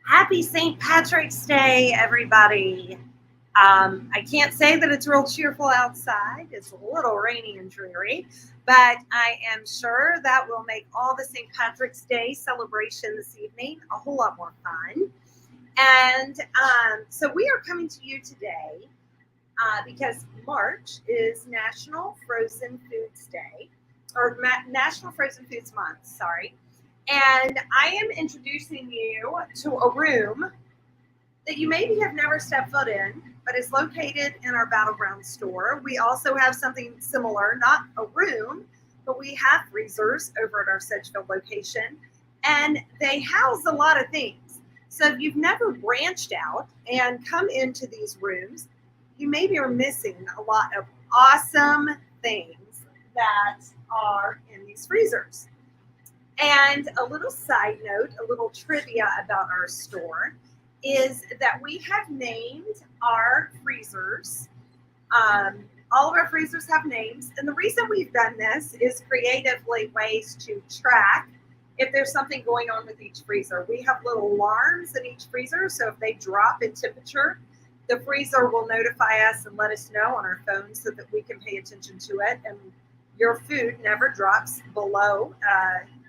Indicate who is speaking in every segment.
Speaker 1: Happy St. Patrick's Day, everybody. I can't say that it's real cheerful outside. It's a little rainy and dreary, but I am sure that will make all the St. Patrick's Day celebration this evening a whole lot more fun. And so we are coming to you today because March is National Frozen Foods Day, or National Frozen Foods Month, sorry. And I am introducing you to a room that you maybe have never stepped foot in, but is located in our Battleground store. We also have something similar, not a room, but we have freezers over at our Sedgefield location, and they house a lot of things. So if you've never branched out and come into these rooms, you maybe are missing a lot of awesome things that are in these freezers. And a little side note, a little trivia about our store is that we have named our freezers. All of our freezers have names. And the reason we've done this is creatively ways to track if there's something going on with each freezer. We have little alarms in each freezer. So if they drop in temperature, the freezer will notify us and let us know on our phone so that we can pay attention to it. And your food never drops below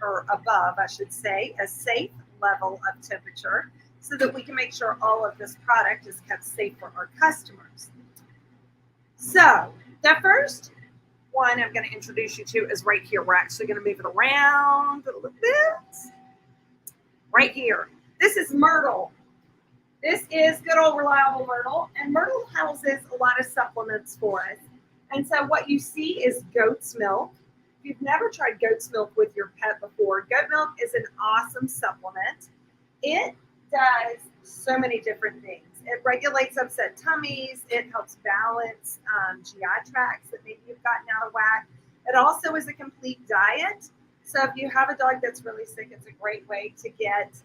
Speaker 1: or above, I should say, a safe level of temperature so that we can make sure all of this product is kept safe for our customers. So, the first one I'm going to introduce you to is right here. We're actually going to move it around a little bit. Right here. This is Myrtle. This is good old reliable Myrtle, and Myrtle houses a lot of supplements for us. And so what you see is goat's milk. If you've never tried goat's milk with your pet before, goat milk is an awesome supplement. It does so many different things. It regulates upset tummies. It helps balance GI tracts that maybe you've gotten out of whack. It also is a complete diet. So if you have a dog that's really sick, it's a great way to get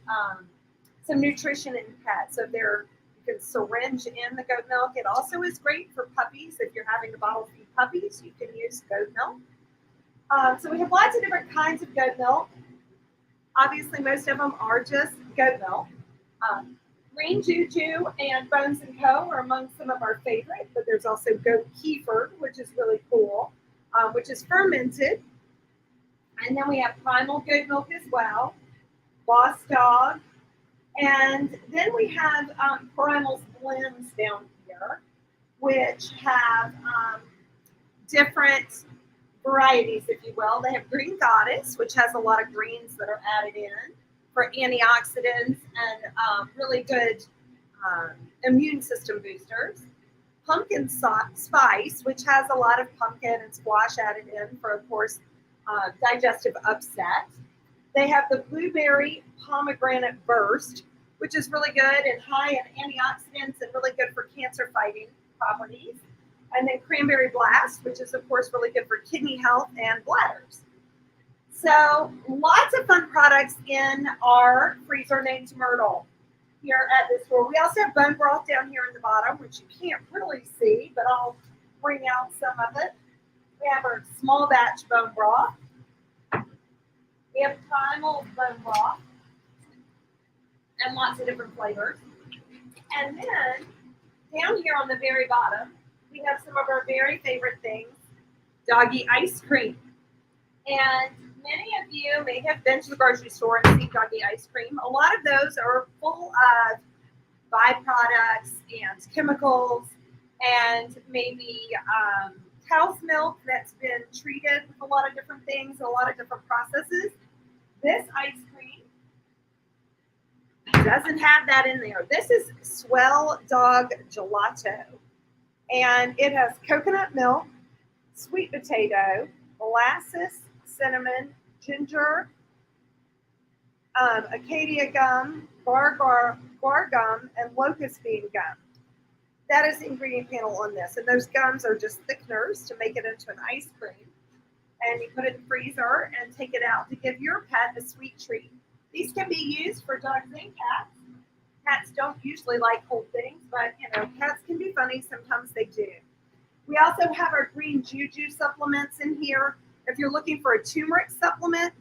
Speaker 1: some nutrition in pets. So there you can syringe in the goat milk. It also is great for puppies. If you're having to bottle feed puppies, you can use goat milk. So we have lots of different kinds of goat milk. Obviously, most of them are just goat milk. Um, Green Juju and Bones and Co. are among some of our favorites, but there's also goat kefir, which is really cool, which is fermented. And then we have primal goat milk as well, Lost Dog, and then we have Primal's blends down here, which have different varieties, if you will. They have Green Goddess, which has a lot of greens that are added in for antioxidants and really good um, immune system boosters. Pumpkin Spice, which has a lot of pumpkin and squash added in for, of course, digestive upset. They have the Blueberry Pomegranate Burst, which is really good and high in antioxidants and really good for cancer fighting properties. And then Cranberry Blast, which is, of course, really good for kidney health and bladders. So, lots of fun products in our freezer named Myrtle here at this store. We also have bone broth down here in the bottom, which you can't really see, but I'll bring out some of it. We have our small batch bone broth. We have primal bone broth and lots of different flavors. And then down here on the very bottom, we have some of our very favorite things, doggy ice cream. And many of you may have been to the grocery store and seen doggy ice cream. A lot of those are full of byproducts and chemicals and maybe cow's milk that's been treated with a lot of different things, a lot of different processes. This ice cream doesn't have that in there. This is Swell Dog Gelato, and it has coconut milk, sweet potato, molasses, cinnamon, ginger, acacia gum, bar gum, and locust bean gum. That is the ingredient panel on this. And those gums are just thickeners to make it into an ice cream. And you put it in the freezer and take it out to give your pet a sweet treat. These can be used for dogs and cats. Cats don't usually like cold things, but cats can be funny. Sometimes they do. We also have our green juju supplements in here. If you're looking for a turmeric supplement,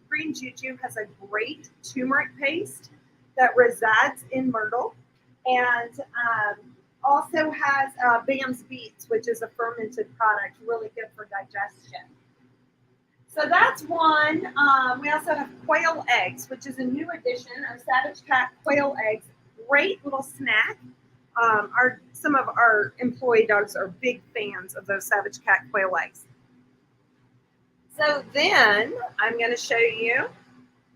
Speaker 1: green juju has a great turmeric paste that resides in Myrtle, and also has Bam's Beets, which is a fermented product, really good for digestion. So that's one. We also have quail eggs, which is a new addition of Savage Cat quail eggs. Great little snack. Some of our employee dogs are big fans of those Savage Cat quail eggs. So then I'm going to show you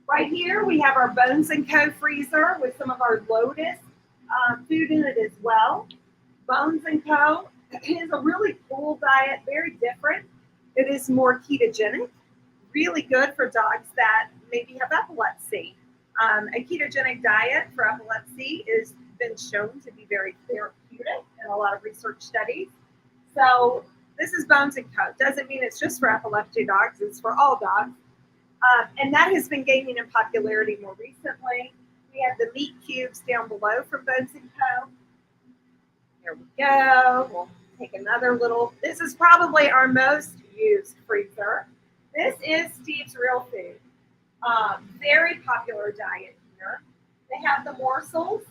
Speaker 1: right here. We have our Bones & Co. freezer with some of our Lotus food in it as well. Bones & Co. is a really cool diet, very different. It is more ketogenic, really good for dogs that maybe have epilepsy. A ketogenic diet for epilepsy has been shown to be very therapeutic in a lot of research studies. So this is Bones & Co. Doesn't mean it's just for epilepsy dogs, it's for all dogs. And that has been gaining in popularity more recently. We have the meat cubes down below from Bones & Co. Here we go. We'll take another little. This is probably our most used freezer. This is Steve's Real Food. Very popular diet here. They have the morsels,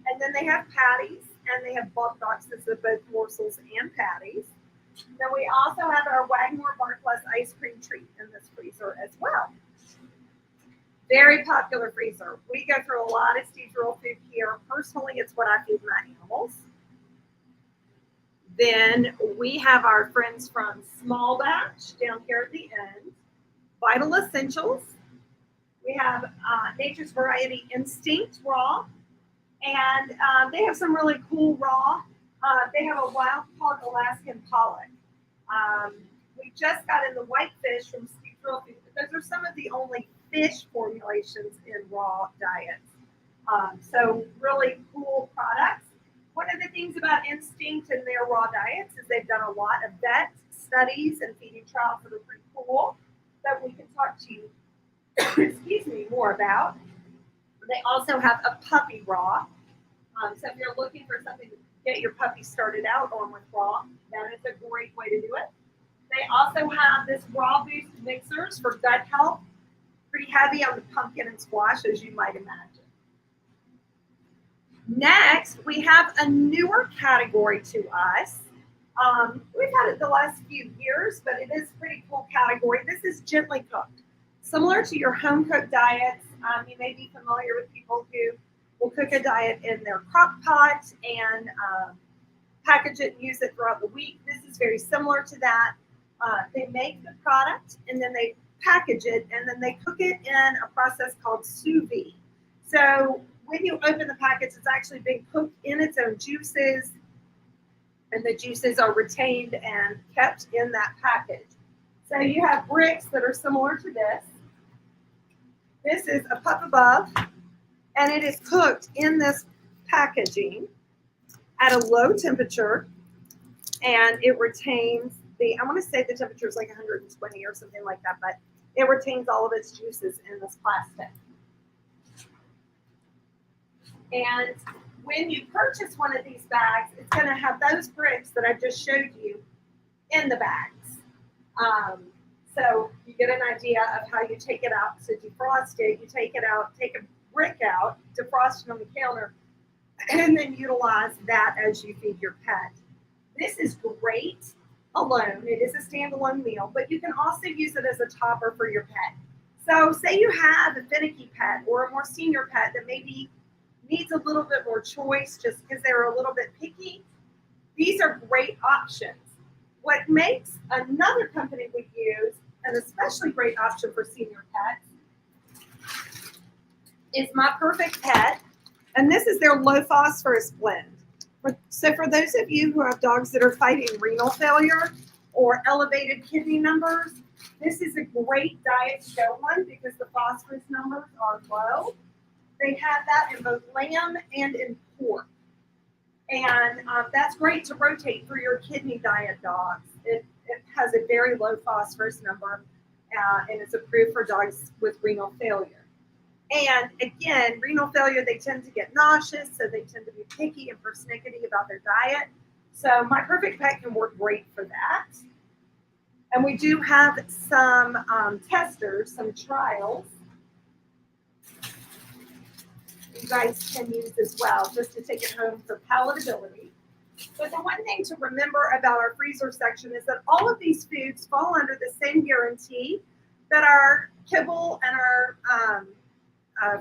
Speaker 1: and then they have patties, and they have bulk boxes of both morsels and patties. Then we also have our Wagmore Barkless ice cream treat in this freezer as well. Very popular freezer. We go through a lot of Steve's Real Food here. Personally, it's what I feed my animals. Then we have our friends from Small Batch down here at the end. Vital Essentials. We have Nature's Variety Instinct Raw. And they have some really cool raw. They have a wild caught Alaskan pollock. We just got in the whitefish from Steve's Real Food. Those are some of the only fish formulations in raw diets. So really cool products. One of the things about Instinct and their raw diets is they've done a lot of vet studies and feeding trials that are pretty cool that we can talk to you, excuse me, more about. They also have a puppy raw. So if you're looking for something to get your puppy started out on with raw, that is a great way to do it. They also have this raw boost mixers for gut health. Pretty heavy on the pumpkin and squash, as you might imagine. Next, we have a newer category to us. We've had it the last few years, but it is a pretty cool category. This is gently cooked. Similar to your home cooked diets, you may be familiar with people who will cook a diet in their crock pot and package it and use it throughout the week. This is very similar to that. They make the product and then they package it and then they cook it in a process called sous vide. So when you open the package, it's actually being cooked in its own juices, and the juices are retained and kept in that package. So you have bricks that are similar to this. This is a Pup Above, and it is cooked in this packaging at a low temperature, and it retains I want to say the temperature is like 120 or something like that, but it retains all of its juices in this plastic. And when you purchase one of these bags, it's going to have those bricks that I just showed you in the bags. So you get an idea of how you take it out to defrost it. You take it out, take a brick out, defrost it on the counter, and then utilize that as you feed your pet. This is great alone. It is a standalone meal, but you can also use it as a topper for your pet. So say you have a finicky pet or a more senior pet that maybe needs a little bit more choice just because they're a little bit picky. These are great options. What makes another company we use an especially great option for senior pets is My Perfect Pet, and this is their low phosphorus blend. So for those of you who have dogs that are fighting renal failure or elevated kidney numbers, this is a great diet to go on because the phosphorus numbers are low. They have that in both lamb and in pork. And that's great to rotate through your kidney diet dogs. It has a very low phosphorus number, and it's approved for dogs with renal failure. And again, renal failure, they tend to get nauseous, so they tend to be picky and persnickety about their diet. So My Perfect Pet can work great for that. And we do have some testers, some trials. you guys can use as well, just to take it home for palatability. But the one thing to remember about our freezer section is that all of these foods fall under the same guarantee that our kibble and our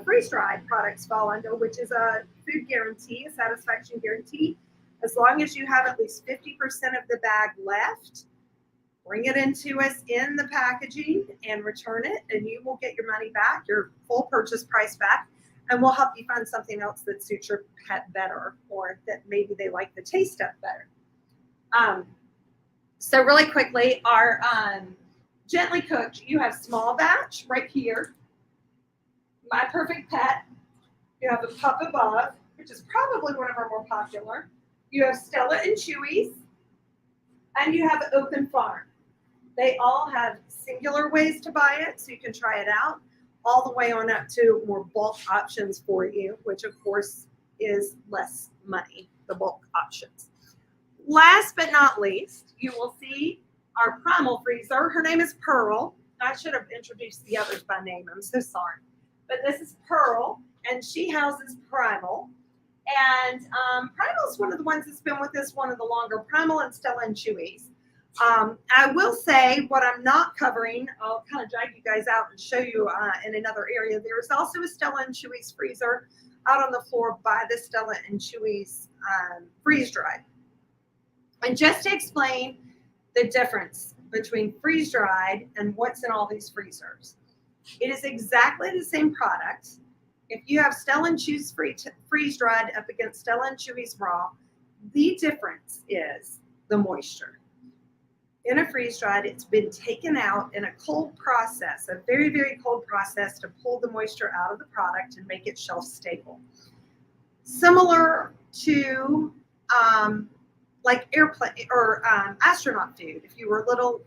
Speaker 1: freeze-dried products fall under, which is a food guarantee, a satisfaction guarantee. As long as you have at least 50% of the bag left, bring it into us in the packaging and return it, and you will get your money back, your full purchase price back. And we'll help you find something else that suits your pet better, or that maybe they like the taste of better. So really quickly, our gently cooked, you have small batch right here. My Perfect Pet. You have a Pup Above, which is probably one of our more popular. You have Stella and Chewy's, and you have Open Farm. They all have singular ways to buy it, so you can try it out, all the way on up to more bulk options for you, which of course is less money, the bulk options. Last but not least, you will see our Primal freezer. Her name is Pearl. I should have introduced the others by name. I'm so sorry. But this is Pearl, and she houses Primal. And Primal is one of the ones that's been with us one of the longer, Primal and Stella and Chewy's. I will say what I'm not covering, I'll kind of drag you guys out and show you in another area. There's also a Stella and Chewy's freezer out on the floor by the Stella and Chewy's freeze-dried. And just to explain the difference between freeze-dried and what's in all these freezers. It is exactly the same product. If you have Stella and Chewy's freeze-dried up against Stella and Chewy's raw, the difference is the moisture. In a freeze-dried, it's been taken out in a cold process, a very, very cold process to pull the moisture out of the product and make it shelf stable. Similar to like airplane or astronaut food. If you were little,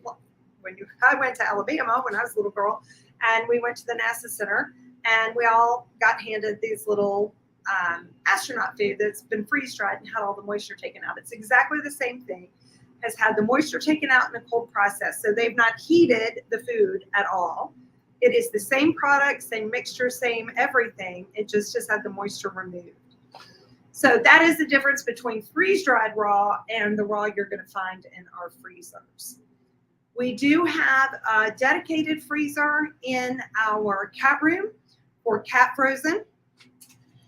Speaker 1: I went to Alabama when I was a little girl, and we went to the NASA Center, and we all got handed these little astronaut food that's been freeze-dried and had all the moisture taken out. It's exactly the same thing. Has had the moisture taken out in a cold process. So they've not heated the food at all. It is the same product, same mixture, same everything. It just has had the moisture removed. So that is the difference between freeze-dried raw and the raw you're going to find in our freezers. We do have a dedicated freezer in our cat room for cat frozen,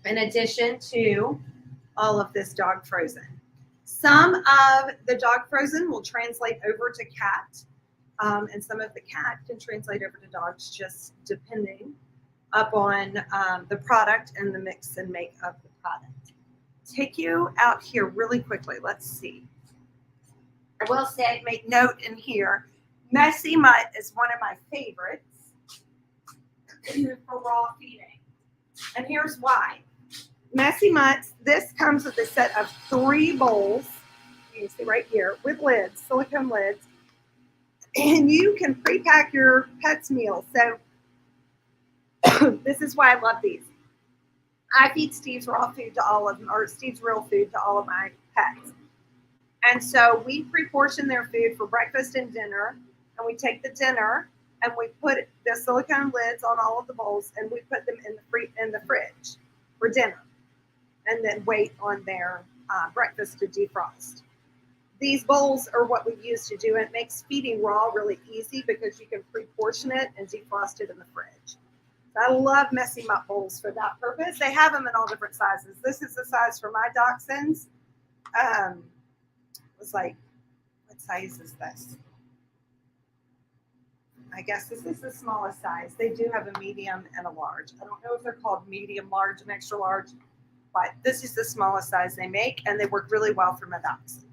Speaker 1: in addition to all of this dog frozen. Some of the dog frozen will translate over to cat, and some of the cat can translate over to dogs, just depending upon the product and the mix and make of the product. Take you out here really quickly. Let's see. I will say, make note in here, Messy Mutt is one of my favorites for raw feeding. And here's why. Messy Mutts, this comes with a set of 3 bowls, you can see right here, with lids, silicone lids. And you can pre-pack your pet's meal. So this is why I love these. I feed Steve's raw food to all of them, or Steve's real food to all of my pets. And so we pre-portion their food for breakfast and dinner. And we take the dinner and we put the silicone lids on all of the bowls, and we put them in the fridge for dinner, and then wait on their breakfast to defrost. These bowls are what we use to do it. It makes feeding raw really easy because you can pre-portion it and defrost it in the fridge. I love Messy Mutt bowls for that purpose. They have them in all different sizes. This is the size for my dachshunds. It was like, what size is this? I guess this is the smallest size. They do have a medium and a large. I don't know if they're called medium, large, and extra large, but this is the smallest size they make, and they work really well for my dachshunds.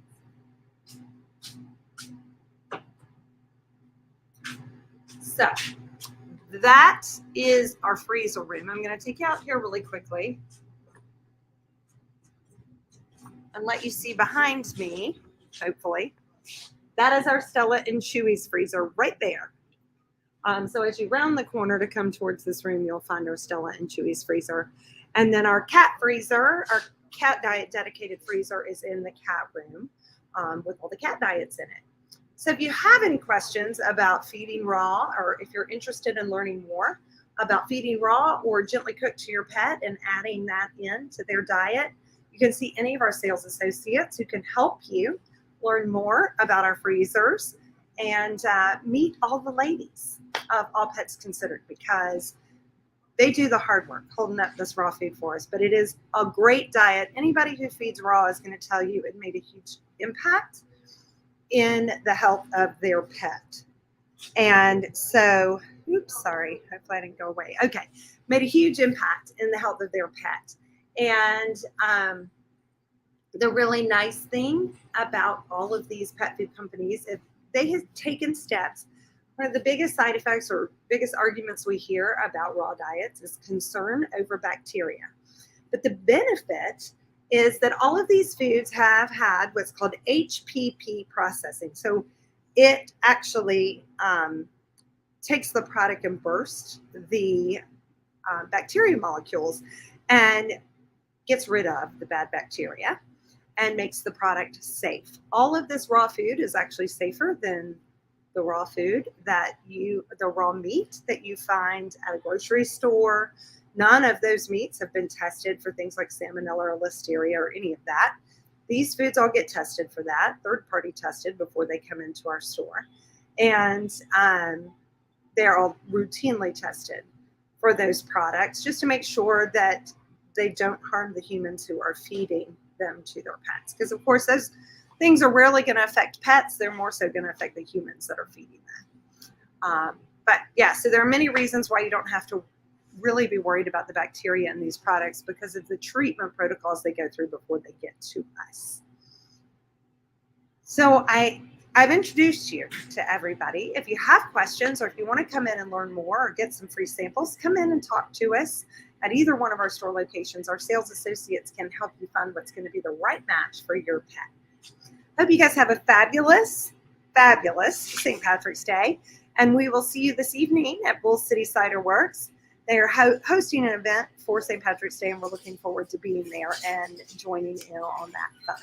Speaker 1: So that is our freezer room. I'm going to take you out here really quickly and let you see behind me, hopefully. That is our Stella and Chewy's freezer right there. So as you round the corner to come towards this room, you'll find our Stella and Chewy's freezer. And then our cat freezer, our cat diet dedicated freezer, is in the cat room with all the cat diets in it. So if you have any questions about feeding raw, or if you're interested in learning more, about feeding raw or gently cooked to your pet and adding that in to their diet, you can see any of our sales associates who can help you learn more about our freezers and meet all the ladies of All Pets Considered, because they do the hard work holding up this raw food for us. But it is a great diet. Anybody who feeds raw is going to tell you it made a huge impact in the health of their pet. And so, oops, sorry, hopefully I didn't go away. Okay, made a huge impact in the health of their pet. And the really nice thing about all of these pet food companies, if they have taken steps, one of the biggest side effects or biggest arguments we hear about raw diets is concern over bacteria. But the benefit is that all of these foods have had what's called HPP processing. So it actually takes the product and bursts the bacteria molecules and gets rid of the bad bacteria and makes the product safe. All of this raw food is actually safer than the raw food the raw meat that you find at a grocery store. None of those meats have been tested for things like salmonella or listeria or any of that. These foods all get tested for that, third-party tested before they come into our store. And they're all routinely tested for those products just to make sure that they don't harm the humans who are feeding them to their pets. Because, of course, those things are rarely going to affect pets. They're more so going to affect the humans that are feeding them. But, yeah, so there are many reasons why you don't have to really be worried about the bacteria in these products because of the treatment protocols they go through before they get to us. So I've introduced you to everybody. If you have questions or if you want to come in and learn more or get some free samples, come in and talk to us at either one of our store locations. Our sales associates can help you find what's going to be the right match for your pet. Hope you guys have a fabulous, fabulous St. Patrick's Day. And we will see you this evening at Bull City Cider Works. They are hosting an event for St. Patrick's Day, and we're looking forward to being there and joining in on that fun.